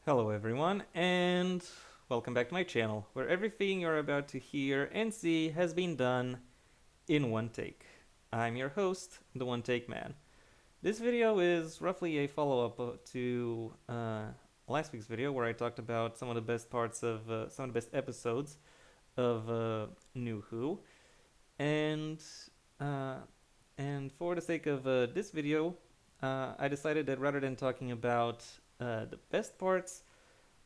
Hello everyone, and welcome back to my channel, where everything you're about to hear and see has been done in one take. I'm your host, the One Take Man. This video is roughly a follow-up to last week's video, where I talked about some of the best parts of some of the best episodes of New Who, and uh, and for the sake of this video, I decided that rather than talking about the best parts,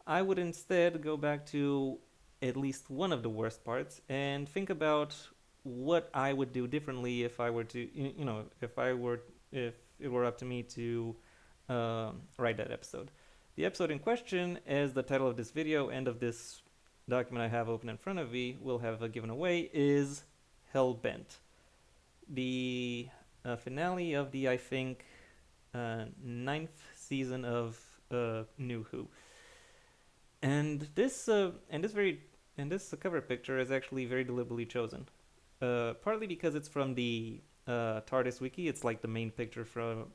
I would instead go back to at least one of the worst parts and think about what I would do differently if I were to, if it were up to me to write that episode. The episode in question, as the title of this video and of this document I have open in front of me will have given away, is Hellbent. The finale of the, I think, ninth season of New Who. And this cover picture is actually very deliberately chosen. Partly because it's from the TARDIS wiki. It's like the main picture from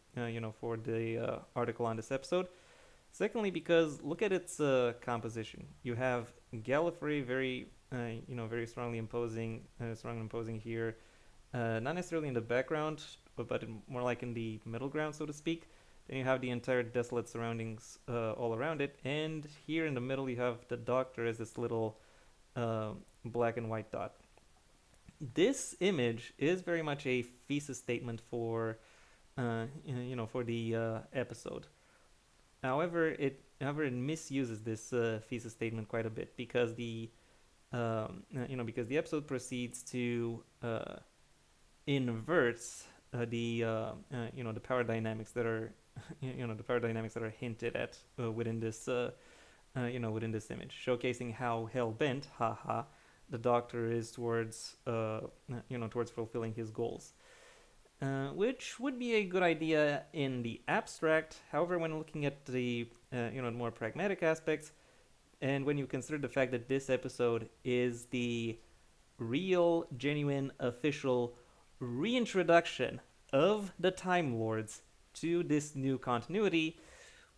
for the article on this episode. Secondly, because look at its composition. You have Gallifrey very strongly imposing here. Not necessarily in the background, but more like in the middle ground, so to speak. Then you have the entire desolate surroundings all around it, and here in the middle you have the Doctor as this little black and white dot. This image is very much a thesis statement for for the episode. However, it misuses this thesis statement quite a bit because the episode proceeds to inverts the power dynamics that are the power dynamics that are hinted at within this within this image, showcasing how hell bent, haha, the Doctor is towards towards fulfilling his goals, which would be a good idea in the abstract. However, when looking at the more pragmatic aspects, and when you consider the fact that this episode is the real, genuine, official reintroduction of the Time Lords to this new continuity,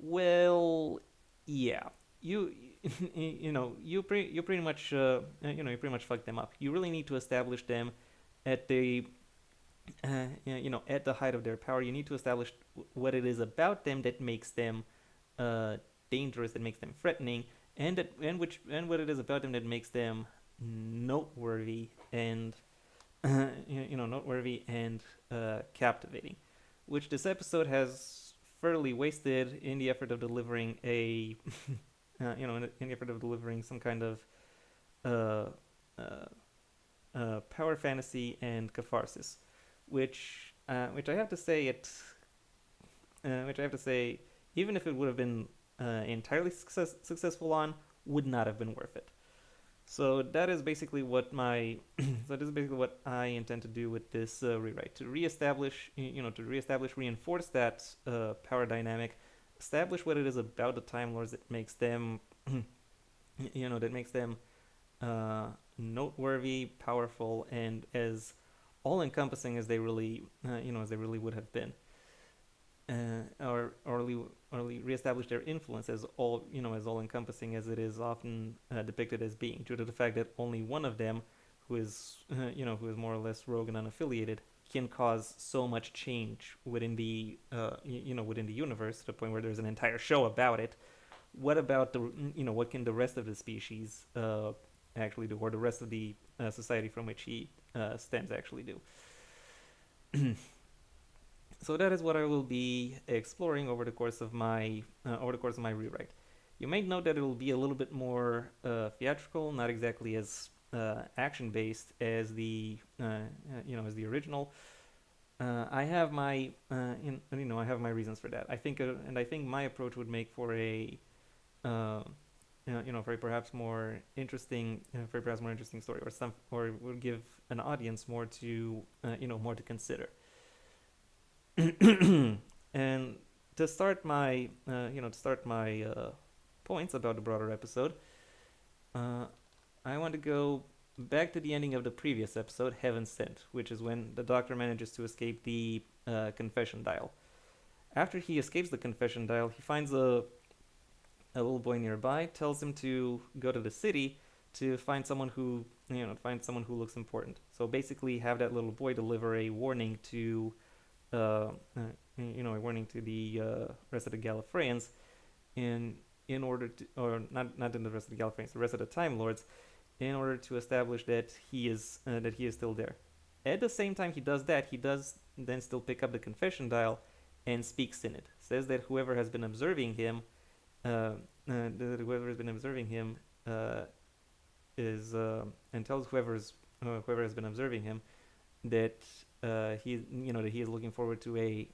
well, yeah, you you pretty much you pretty much fucked them up. You really need to establish them at the at the height of their power. You need to establish what it is about them that makes them dangerous, that makes them threatening, and what it is about them that makes them noteworthy and noteworthy and captivating, which this episode has fairly wasted in the effort of delivering a in the effort of delivering some kind of uh, power fantasy and catharsis, which I have to say even if it would have been entirely successful on, would not have been worth it. So that is basically what my so this is basically what I intend to do with this rewrite, to reestablish reinforce that power dynamic, establish what it is about the Time Lords that makes them that makes them noteworthy, powerful, and as all encompassing as they really as they really would have been, or reestablish their influence as all encompassing as it is often depicted as being, due to the fact that only one of them, who is who is more or less rogue and unaffiliated, can cause so much change within the within the universe, to the point where there's an entire show about it. What about the what can the rest of the species actually do, or the rest of the society from which he stems actually do? So that is what I will be exploring over the course of my rewrite. You may note that it will be a little bit more theatrical, not exactly as action based as the as the original. I have my I have my reasons for that. I think my approach would make for a uh, for a perhaps more interesting story, or would give an audience more to more to consider. And to start my points about the broader episode, uh, I want to go back to the ending of the previous episode, Heaven Sent, which is when the Doctor manages to escape the confession dial. After he escapes the confession dial, he finds a little boy nearby tells him to go to the city to find someone who looks important. So basically, have that little boy deliver a warning to uh, a warning to the rest of the Gallifreyans in order to, or not in the rest of the Gallifreyans, the rest of the Time Lords, in order to establish that he is still there. At the same time he does that, he does then still pick up the confession dial and speaks in it. Says that whoever has been observing him, uh, whoever has been observing him, is and tells whoever has been observing him that that he is looking forward to a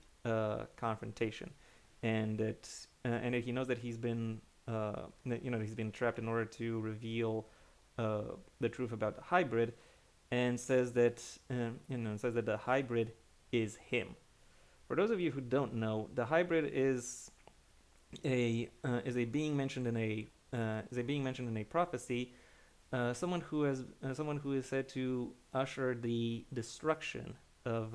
confrontation, and that he knows that he's been trapped in order to reveal the truth about the hybrid, and says that the hybrid is him. For those of you who don't know, the hybrid is a being mentioned in a prophecy, someone who is said to usher the destruction of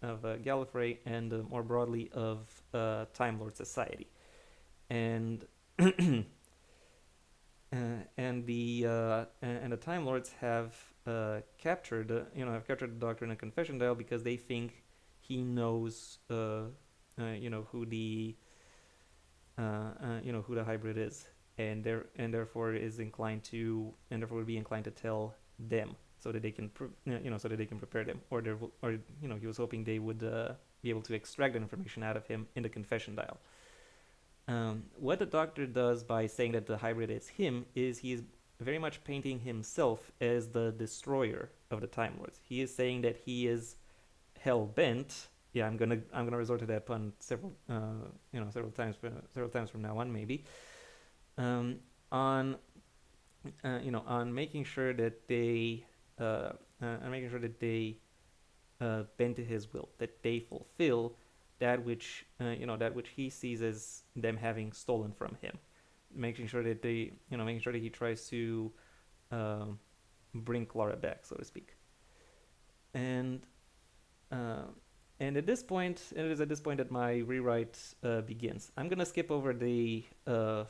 Gallifrey and more broadly of Time Lord society, and and the Time Lords have captured the Doctor in a confession dial because they think he knows who the hybrid is, and therefore would be inclined to tell them so that they can prepare them, or he was hoping they would be able to extract that information out of him in the confession dial. What the Doctor does by saying that the hybrid is him is he is very much painting himself as the destroyer of the Time Lords. He is saying that he is hell bent. Yeah, I'm gonna resort to that pun several times from now on, maybe. On making sure that they bend to his will, that they fulfill that which he sees as them having stolen from him, making sure that he tries to bring Clara back, so to speak. And at this point, it is at this point that my rewrite begins. I'm gonna skip over the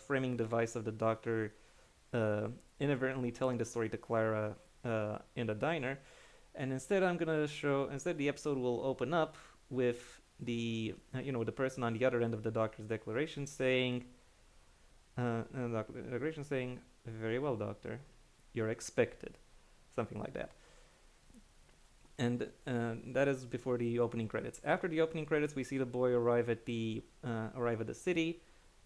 framing device of the Doctor inadvertently telling the story to Clara in the diner, and instead the episode will open up with the person on the other end of the Doctor's declaration saying, "Very well, Doctor, you're expected," something like that. And that is before the opening credits. After the opening credits, we see the boy arrive at the city,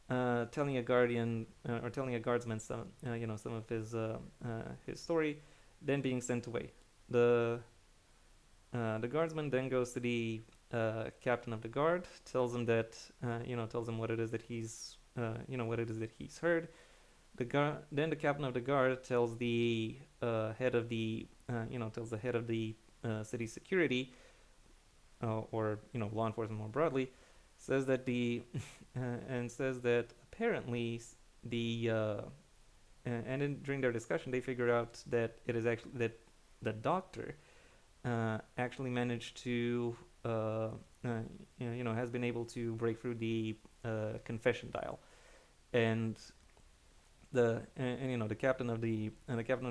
telling a guardian or telling a guardsman some of his story, then being sent away. The guardsman then goes to the captain of the guard, tells him what it is that he's heard. Then the captain of the guard tells the head of the city security, or law enforcement more broadly, says that apparently during their discussion they figured out that it is actually that the Doctor actually managed to has been able to break through the confession dial, and the captain of the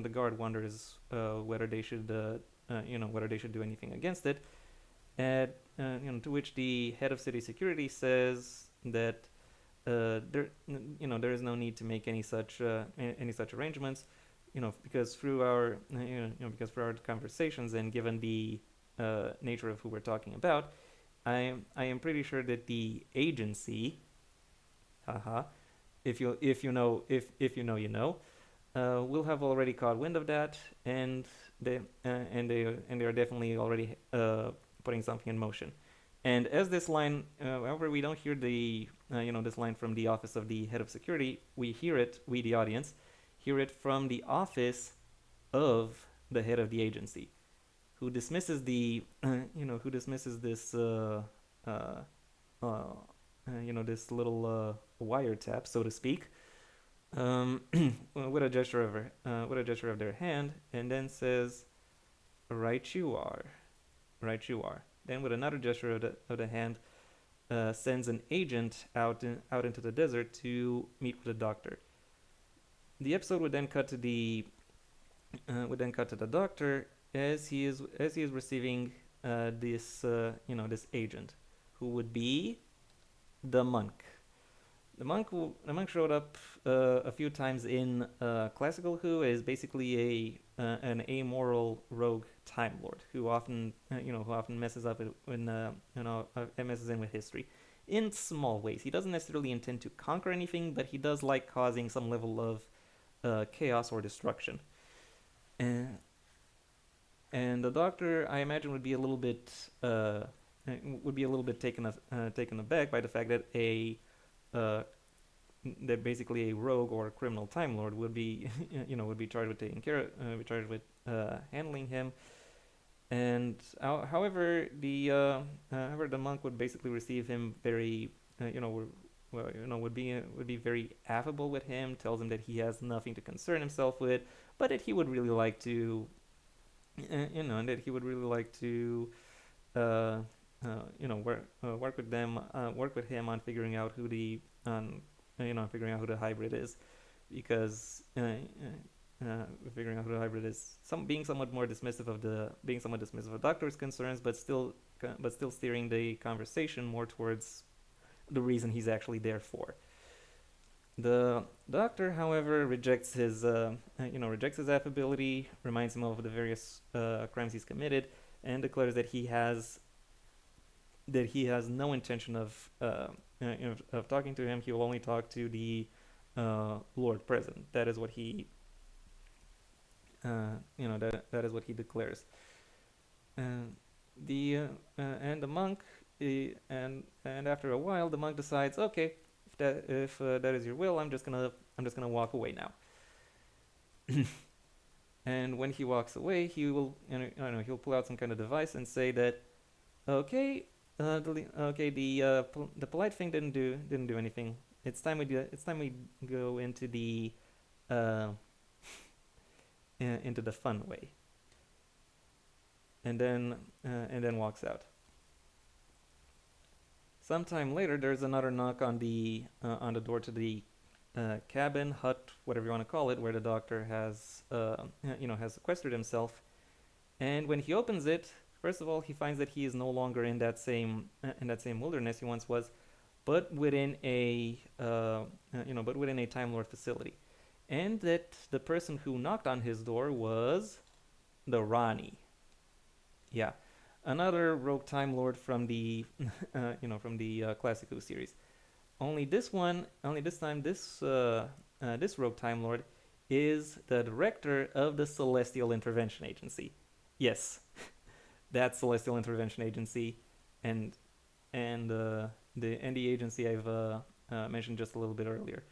guard wonders whether they should do anything against it, and to which the head of city security says that there is no need to make any such arrangements, because through our conversations, and given the nature of who we're talking about, I am pretty sure that the agency, haha, if you know, will have already caught wind of that, and they are definitely already putting something in motion. And as this line, however, we don't hear this line from the office of the head of security. We hear it, we the audience, hear it from the office of the head of the agency, who dismisses this this little wiretap, so to speak, with a gesture of their hand, and then says, "Right you are, right you are." Then with another gesture of the hand, sends an agent out into the desert to meet with a doctor. The episode would then cut to the doctor as he is receiving this agent, who would be the monk. The monk showed up a few times in classical Who as basically an amoral rogue time lord who often messes up when messes in with history in small ways. He doesn't necessarily intend to conquer anything, but he does like causing some level of chaos or destruction. And and the doctor, I imagine, would be a little bit taken aback by the fact that uh, basically a rogue or a criminal time lord would be would be charged with handling him. And however the monk would basically receive him very would be very affable with him, tells him that he has nothing to concern himself with, but that he would really like to and that he would really like to uh, work with him on figuring out who the hybrid is, because figuring out who the hybrid is, being somewhat dismissive of doctor's concerns, but still steering the conversation more towards the reason he's actually there for. The doctor, however, rejects his affability, reminds him of the various crimes he's committed, and declares that he has no intention of talking to him. He will only talk to the Lord present. That is what he that is what he declares. And the monk, and after a while, the monk decides, okay, if that is your will, I'm just gonna walk away now. And when he walks away, he'll pull out some kind of device and say that, okay, the polite thing didn't do anything. It's time we go into the fun way. And then walks out. Sometime later, there's another knock on the door to the cabin, hut, whatever you want to call it, where the doctor has sequestered himself. And when he opens it, first of all, he finds that he is no longer in that same wilderness he once was, but within a Time Lord facility, and that the person who knocked on his door was the Rani. Yeah, another rogue Time Lord from the Classic Who series. Only this time, this rogue Time Lord is the director of the Celestial Intervention Agency. Yes, that Celestial Intervention Agency, and the agency I've mentioned just a little bit earlier.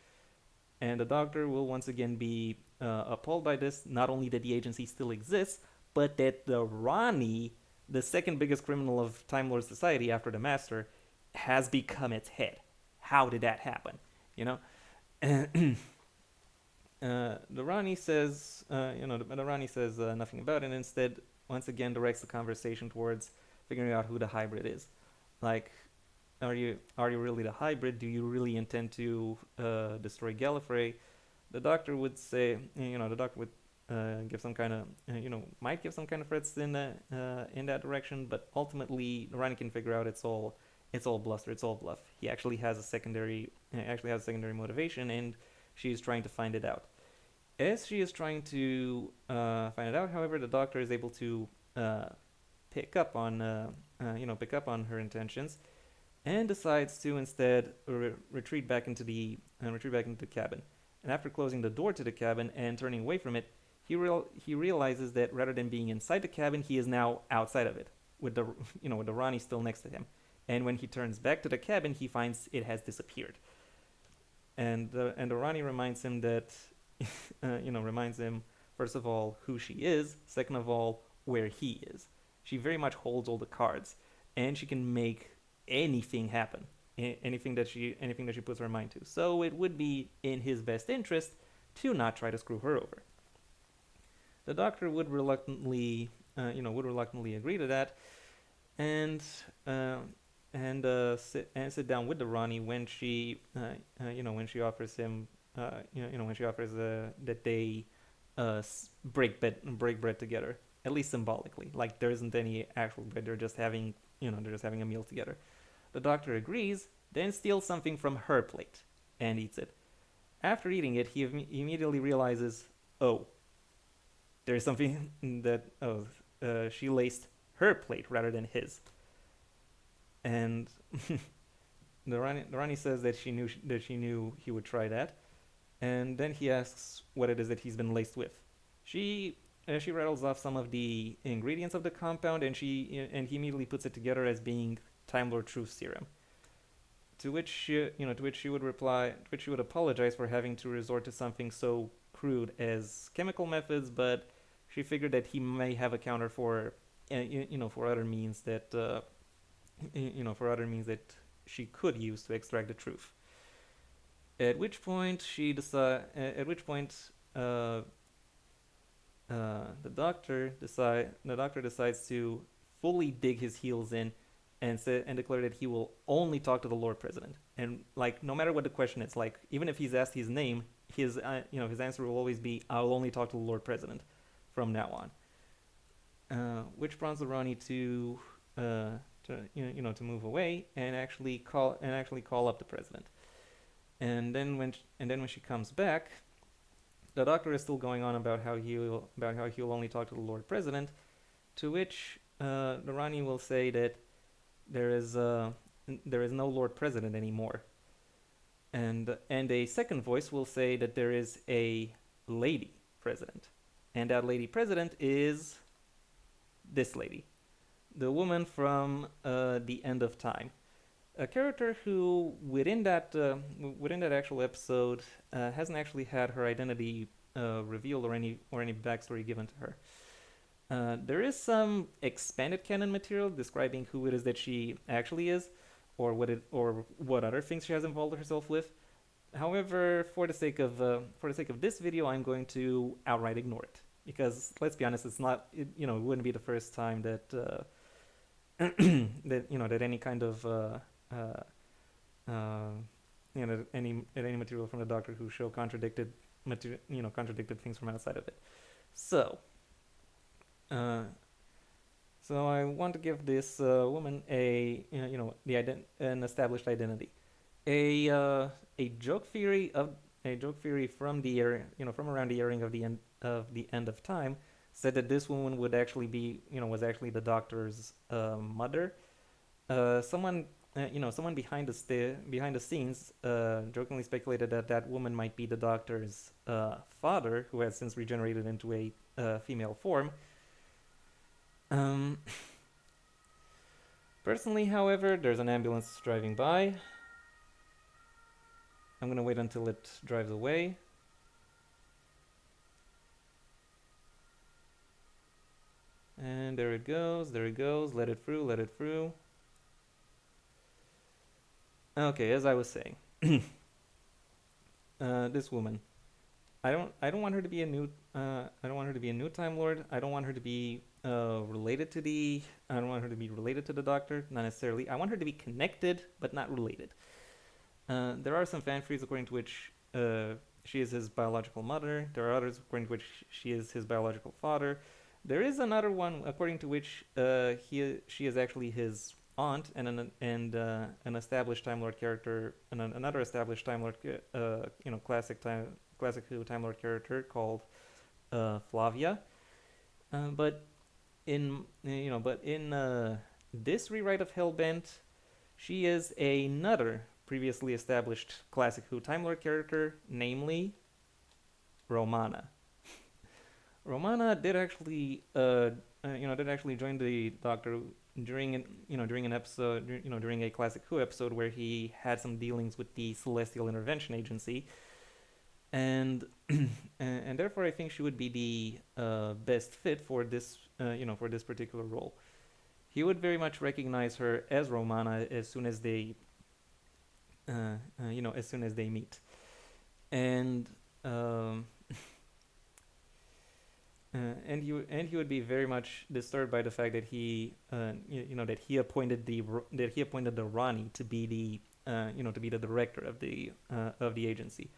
And the Doctor will once again be appalled by this. Not only that the agency still exists, but that the Rani, the second biggest criminal of Time Lord society after the Master, has become its head. How did that happen? The Rani says, nothing about it, and instead, once again, directs the conversation towards figuring out who the hybrid is. Like, are you really the hybrid? Do you really intend to destroy Gallifrey? The Doctor would say, give some kind of, might give some kind of threats in that direction, but ultimately, Rani can figure out it's all bluster, it's all bluff. He actually has a secondary motivation, and she's trying to find it out. As she is trying to find it out, however, the Doctor is able to pick up on her intentions, and decides to instead retreat back into the cabin. And after closing the door to the cabin and turning away from it, he realizes that rather than being inside the cabin, he is now outside of it, with the Rani still next to him. And when he turns back to the cabin, he finds it has disappeared. And the Rani reminds him that, first of all, who she is, second of all, where he is. She very much holds all the cards, and she can make anything happen, anything that she puts her mind to. So it would be in his best interest to not try to screw her over. The Doctor would reluctantly agree to that, and sit down with the Ronnie when when she offers him when she offers that they break bread together, at least symbolically. Like there isn't any actual bread; they're just having a meal together. The doctor agrees, then steals something from her plate and eats it. After eating it, he immediately realizes, oh, there's something that she laced her plate rather than his, and the Rani says that she knew he would try that, and then he asks what it is that he's been laced with. She rattles off some of the ingredients of the compound, and he immediately puts it together as being Time Lord Truth Serum. To which she would reply, to which she would apologize for having to resort to something so crude as chemical methods, but she figured that he may have a counter for, for other means that, for other means that she could use to extract the truth. At which point she decide, at which point, the doctor decides to fully dig his heels in and declare that he will only talk to the Lord President. And like no matter what the question is, like even if he's asked his name, his answer will always be I'll only talk to the Lord President from now on. Which prompts the Ronnie to move away and actually call up the president. And then when she comes back, the doctor is still going on about how he'll only talk to the Lord President, to which the Rani will say that there is no Lord President anymore, and a second voice will say that there is a lady president, and that lady president is this lady, the woman from the End of Time, a character who within that actual episode hasn't actually had her identity revealed or any backstory given to her. There is some expanded canon material describing who it is that she actually is, or what other things she has involved herself with. However, for the sake of this video, I'm going to outright ignore it because let's be honest, it wouldn't be the first time that that any kind of any material from the Doctor Who show contradicted things from outside of it. So, so I want to give this woman an established identity, a joke theory from the area, from around the airing of the end of time, said that this woman would actually be, was actually the Doctor's mother. Someone behind the scenes jokingly speculated that that woman might be the Doctor's father, who has since regenerated into a female form. Personally, however, there's an ambulance driving by. I'm gonna wait until it drives away. And there it goes, let it through. Okay, as I was saying, this woman, I don't want her to be a new Time Lord. I don't want her to be related to the Doctor, not necessarily. I want her to be connected, but not related. There are some fan theories according to which she is his biological mother. There are others according to which she is his biological father. There is another one according to which she is actually his aunt and an established Time Lord character, and another established Time Lord, classic Who Time Lord character called Flavia. But in this rewrite of Hellbent, she is another previously established classic Who Time Lord character, namely Romana. Romana did actually join the Doctor during an episode, during a classic Who episode where he had some dealings with the Celestial Intervention Agency, and and therefore I think she would be the best fit for this for this particular role. He would very much recognize her as Romana as soon as they meet, and and he would be very much disturbed by the fact that that he appointed the Rani to be the director of the agency,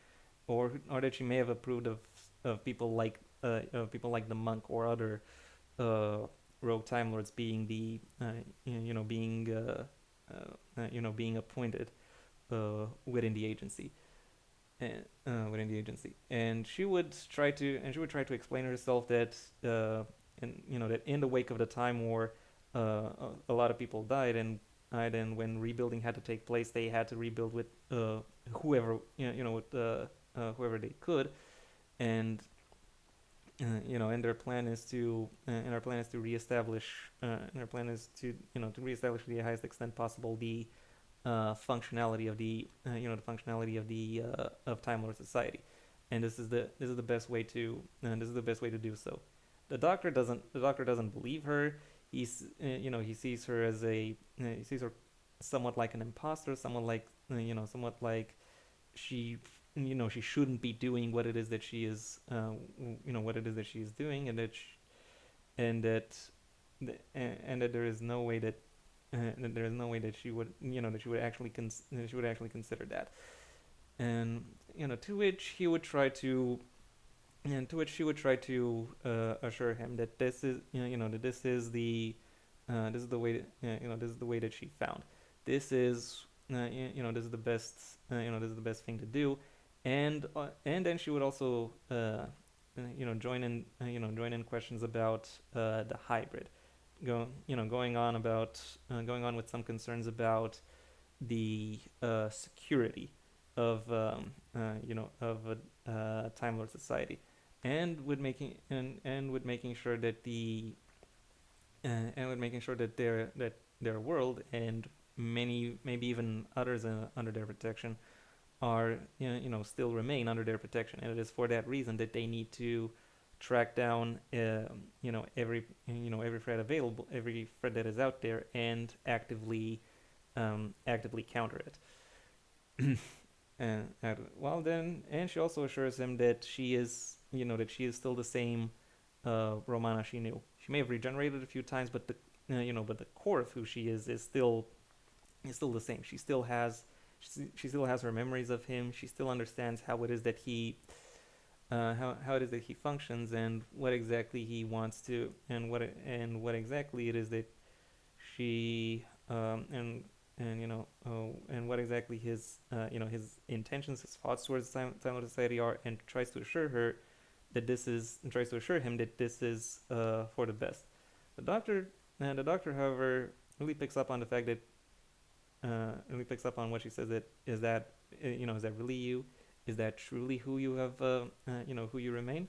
or that she may have approved of people like the monk or other uh, rogue time lords being being appointed within the agency. Within the agency, and she would try to explain herself that that in the wake of the time war, a lot of people died, and when rebuilding had to take place, they had to rebuild with whoever with whoever they could, and and their plan is to and our plan is to reestablish and our plan is to reestablish to the highest extent possible functionality of the functionality of Time Lord society, and this is the best way to do so. The doctor doesn't believe her. He sees her as he sees her somewhat like an imposter, somewhat like she she shouldn't be doing what it is that she is what it is that she is doing, and that and that there is no way that she would that she would actually consider that. And to which he would try to and to which she would try to assure him that this is that this is the way this is the way that she found. This is this is the best this is the best thing to do. And then she would also join in questions about the hybrid, going on with some concerns about the security of a Time Lord society, and with making sure that their world, and many maybe even others under their protection, are still remain under their protection, and it is for that reason that they need to track down every threat available, every threat that is out there, and actively counter it. And she also assures him that she is still the same Romana she knew. She may have regenerated a few times, but the core of who she is still the same. She still has her memories of him. She still understands how it is that how it is that he functions, and what exactly he wants to, and what exactly it is that she and what exactly his intentions, his thoughts towards Time Lord Society are, and tries to assure her that this is and tries to assure him that this is for the best. The doctor, however, really picks up on the fact that really picks up on what she says, that is that really you? Is that truly who you have who you remain?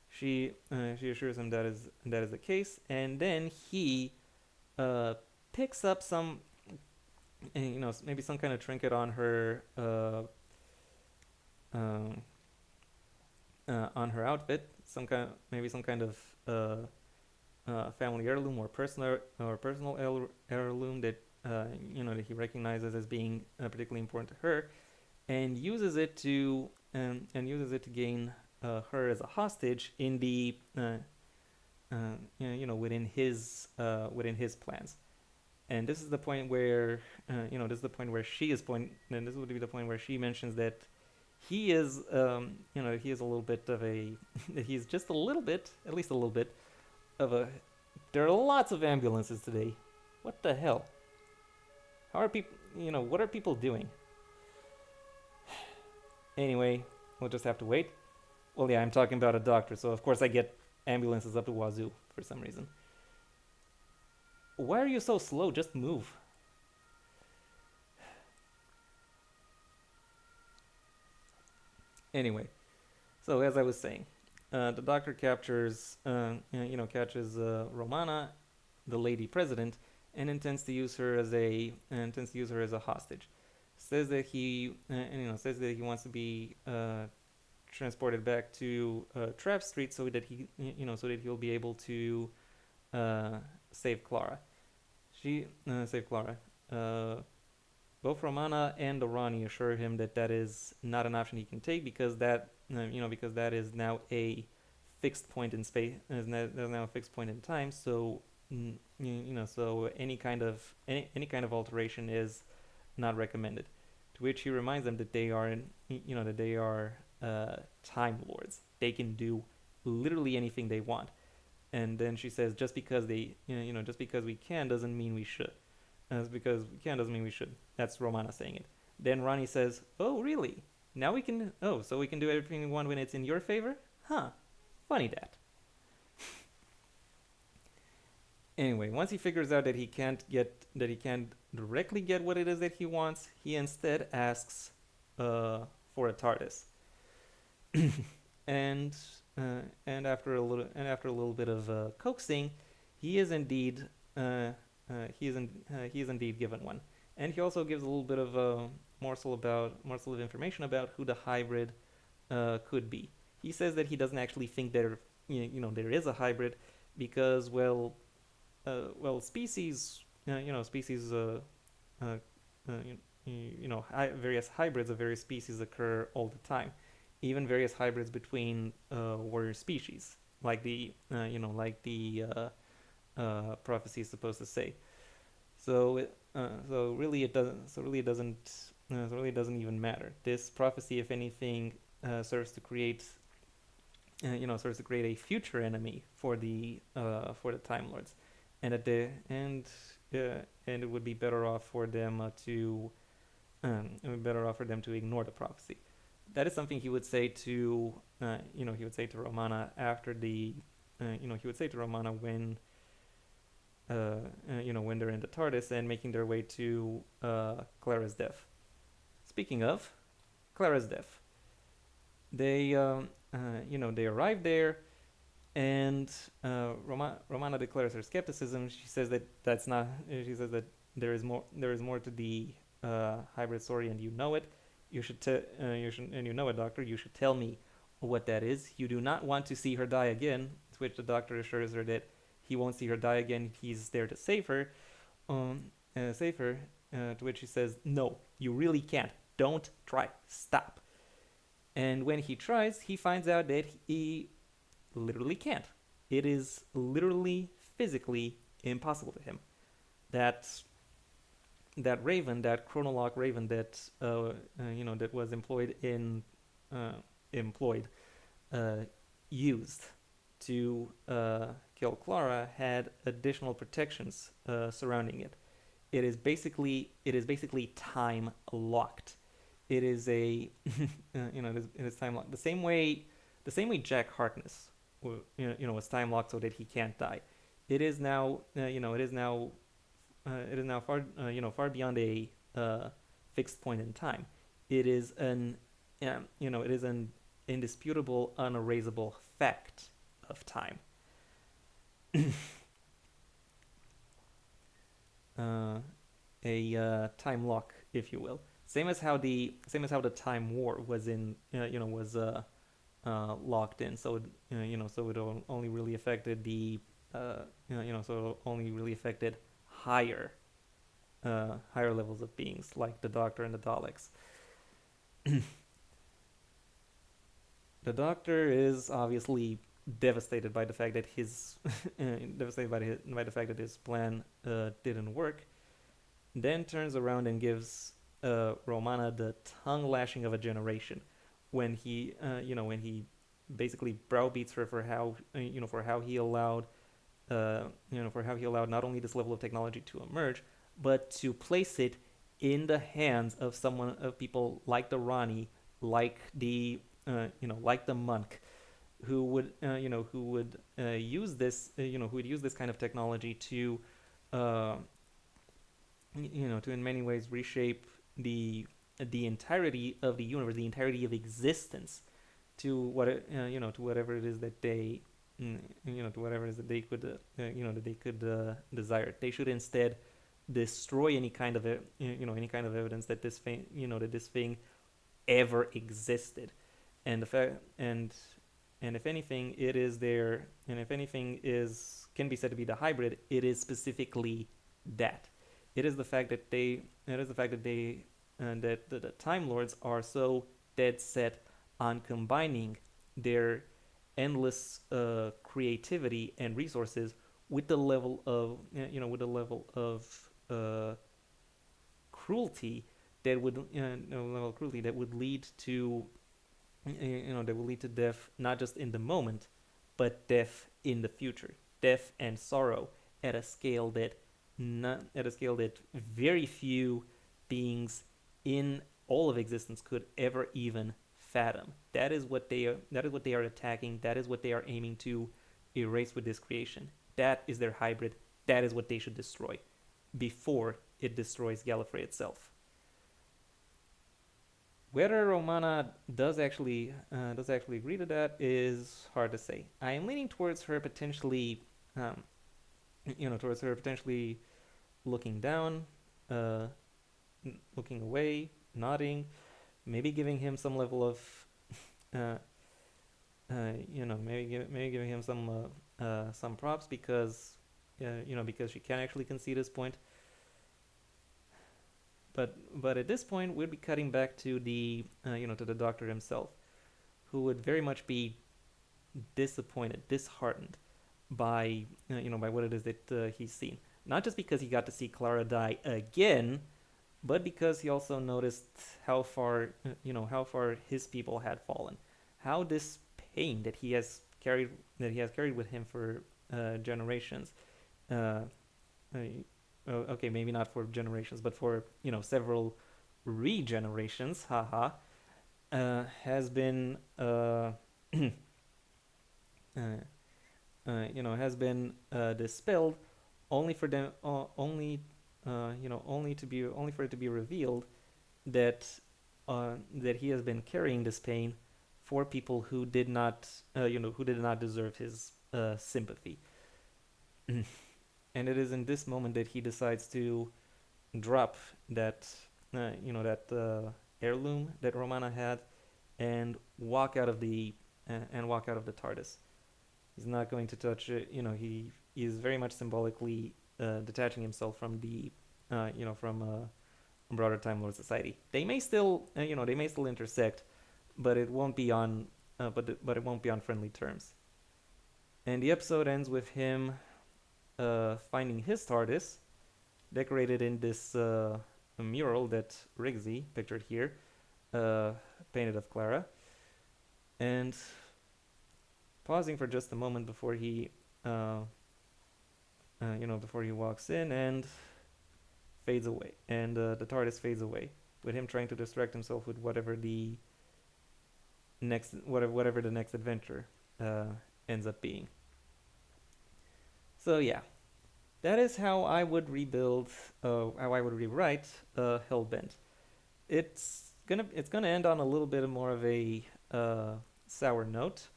She assures him that is the case, and then he picks up some maybe some kind of trinket on her outfit, some kind of family heirloom, or personal heirloom that that he recognizes as being particularly important to her, and uses it to gain her as a hostage in the within his plans. And this is the point where this is the point where she is point and this would be the point where she mentions that he is he is a little bit of a that he's just a little bit, at least a little bit of a. There are lots of ambulances today. What the hell? How are people? What are people doing? Anyway, we'll just have to wait. Well, yeah, I'm talking about a doctor, so of course I get ambulances up to wazoo for some reason. Why are you so slow? Just move. Anyway, so as I was saying, the doctor catches Romana, the lady president, and intends to use her as a hostage. Says that he wants to be transported back to Trap Street, so that so that he'll be able to save Clara. Save Clara. Both Romana and Rani assure him that that is not an option he can take, because that is now a fixed point in space. There's now a fixed point in time. So so any kind of alteration is not recommended. To which he reminds them that they are that they are time lords. They can do literally anything they want. And then she says, just because just because we can doesn't mean we should. Because we can doesn't mean we should. That's Romana saying it. Then Ronnie says, "Oh, really? Now we can. Oh, so we can do everything we want when it's in your favor? Huh? Funny that." Anyway, once he figures out that he can't directly get what it is that he wants, he instead asks for a TARDIS. and after a little bit of coaxing, he is indeed he is indeed given one, and he also gives a little bit of a morsel of information about who the hybrid could be. He says that he doesn't actually think there is a hybrid because species uh, various hybrids of various species occur all the time, even various hybrids between warrior species, like the prophecy is supposed to say. So really it doesn't even matter. This prophecy, if anything, serves to create serves to create a future enemy for the Time Lords, and at the and it would be better off for them it would be better off for them to ignore the prophecy. That is something he would say to he would say to Romana after the he would say to Romana when when they're in the TARDIS and making their way to Clara's death. Speaking of Clara's death, they they arrive there, and Romana declares her skepticism. She says that that's not. She says that there is more. There is more to the hybrid story, and you know it. You should and you know it, Doctor. You should tell me what that is. You do not want to see her die again. To which the Doctor assures her that he won't see her die again. He's there to save her. Save her. To which she says, "No, you really can't. Don't try. Stop." And when he tries, he finds out that he literally can't. It is literally physically impossible to him. That raven, that chronolog raven that was employed used to kill Clara had additional protections surrounding it. It is basically time locked. It is a it is time locked the same way Jack Harkness was time locked so that he can't die. It is now it is now far beyond a fixed point in time. It is it is an indisputable, unerasable fact of time. A time lock, if you will. Same as how the time war was locked in. So so it only really affected the so it only really affected higher higher levels of beings like the Doctor and the Daleks. The Doctor is obviously devastated by the fact that his devastated by the fact that his plan didn't work. Then turns around and gives Romana the tongue lashing of a generation when when he basically browbeats her for how for how he allowed for how he allowed not only this level of technology to emerge, but to place it in the hands of people like the Ronnie, like the like the monk, who would use this who would use this kind of technology to to in many ways reshape the entirety of the universe, the entirety of existence, to to whatever it is that they to whatever it is that they could desire. They should instead destroy any kind of any kind of evidence that this thing that this thing ever existed, and the fact and if anything it is there, and if anything is can be said to be the hybrid, it is specifically that. It is the fact that they that the Time Lords are so dead set on combining their endless creativity and resources with the level of with the level of uh, cruelty that would no level of cruelty that would lead to that would lead to death not just in the moment, but death in the future, death and sorrow at a scale that not at a scale that very few beings in all of existence could ever even fathom. That is what they are. That is what they are attacking. That is what they are aiming to erase with this creation. That is their hybrid. That is what they should destroy before it destroys Gallifrey itself. Whether Romana does actually agree to that is hard to say. I am leaning towards her potentially, um, towards her potentially looking down, uh, looking away, nodding, maybe giving him some level of, uh, maybe giving him some props because, because she can actually concede his point. But at this point, we'd be cutting back to the to the doctor himself, who would very much be disappointed, disheartened by by what it is that he's seen. Not just because he got to see Clara die again, but because he also noticed how far how far his people had fallen, how this pain that he has carried with him for generations. Uh, uh, okay, maybe not for generations, but for several regenerations. Haha, has been has been dispelled, only for them, only for it to be revealed that that he has been carrying this pain for people who did not, who did not deserve his sympathy. And it is in this moment that he decides to drop that, that heirloom that Romana had, and walk out of the TARDIS. He's not going to touch it. He is very much symbolically detaching himself from the, from broader Time Lord society. They may still, they may still intersect, but it won't be on, but it won't be on friendly terms. And the episode ends with him finding his TARDIS, decorated in this mural that Rigsy, pictured here, uh, painted of Clara, and pausing for just a moment before he, before he walks in and fades away, and the TARDIS fades away, with him trying to distract himself with whatever the next adventure uh, ends up being. So yeah, that is how I would rebuild, how I would rewrite Hellbent. It's gonna end on a little bit more of a sour note.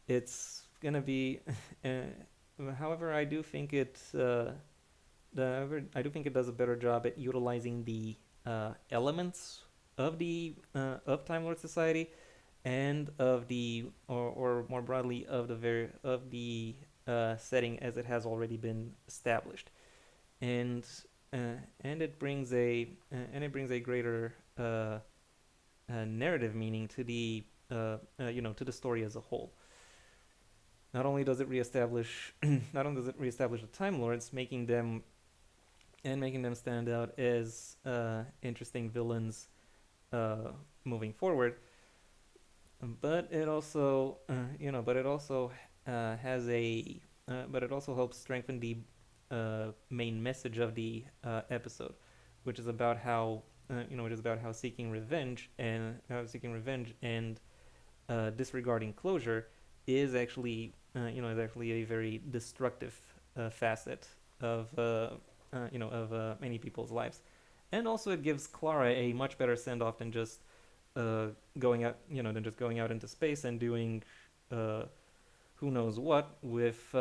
It's gonna be, however, I do think I do think it does a better job at utilizing the elements of the of Time Lord Society, and of the, or more broadly, of the setting as it has already been established, and and it brings a greater narrative meaning to the to the story as a whole. Not only does it reestablish not only does it reestablish the Time Lords, making them stand out as interesting villains moving forward, but it also has a but it also helps strengthen the main message of the episode, which is about how seeking revenge and disregarding closure is actually a very destructive facet of many people's lives. And also it gives Clara a much better send off than just going out into space and doing uh, who knows what with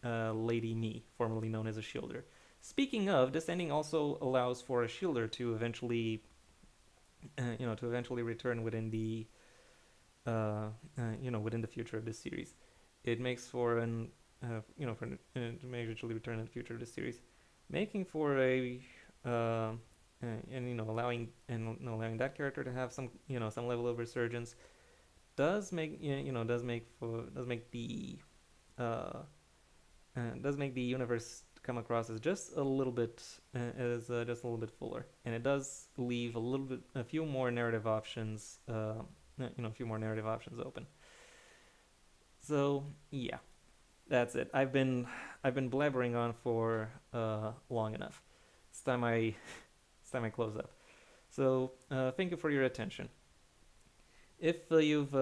Lady Me, formerly known as a Shielder. Speaking of, this ending also allows for a Shielder to eventually return within the within the future of this series. It makes for an for to eventually return in the future of this series, making for a and allowing that character to have some some level of resurgence, does make uh, does make the universe come across as just a little bit just a little bit fuller, and it does leave a few more narrative options, a few more narrative options open. So yeah, that's it. I've been blabbering on for long enough. It's time I it's time I close up. So thank you for your attention. If you've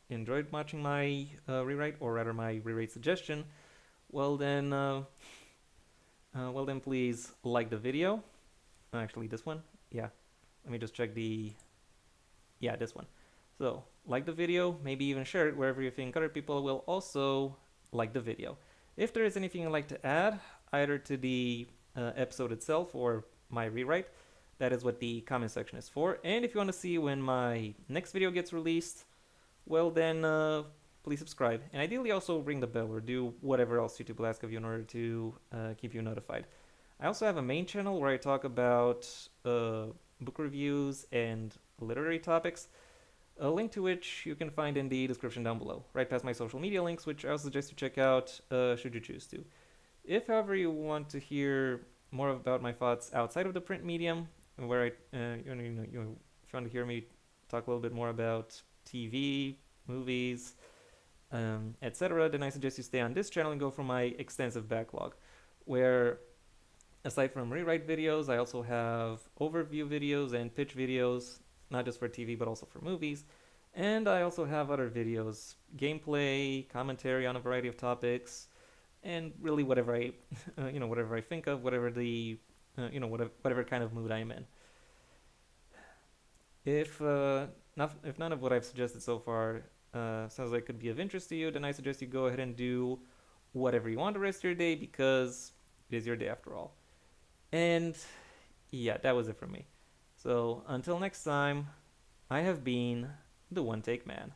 enjoyed watching my rewrite, or rather my rewrite suggestion, well then please like the video. Actually, this one. Yeah. Let me just check the. Yeah, this one. So like the video, maybe even share it wherever you think other people will also like the video. If there is anything you'd like to add, either to the episode itself or my rewrite, that is what the comment section is for. And if you want to see when my next video gets released, well then please subscribe. And ideally also ring the bell or do whatever else YouTube will ask of you in order to keep you notified. I also have a main channel where I talk about book reviews and literary topics, a link to which you can find in the description down below, right past my social media links, which I also suggest you check out should you choose to. If, however, you want to hear more about my thoughts outside of the print medium, where if you want to hear me talk a little bit more about TV, movies, etc., then I suggest you stay on this channel and go for my extensive backlog, where aside from rewrite videos, I also have overview videos and pitch videos, not just for TV but also for movies. And I also have other videos, gameplay, commentary on a variety of topics, and really whatever I, whatever I think of, whatever the, whatever kind of mood I'm in. If if none of what I've suggested so far sounds like it could be of interest to you, then I suggest you go ahead and do whatever you want the rest of your day, because it is your day after all. And yeah, that was it from me. So until next time, I have been the One Take Man.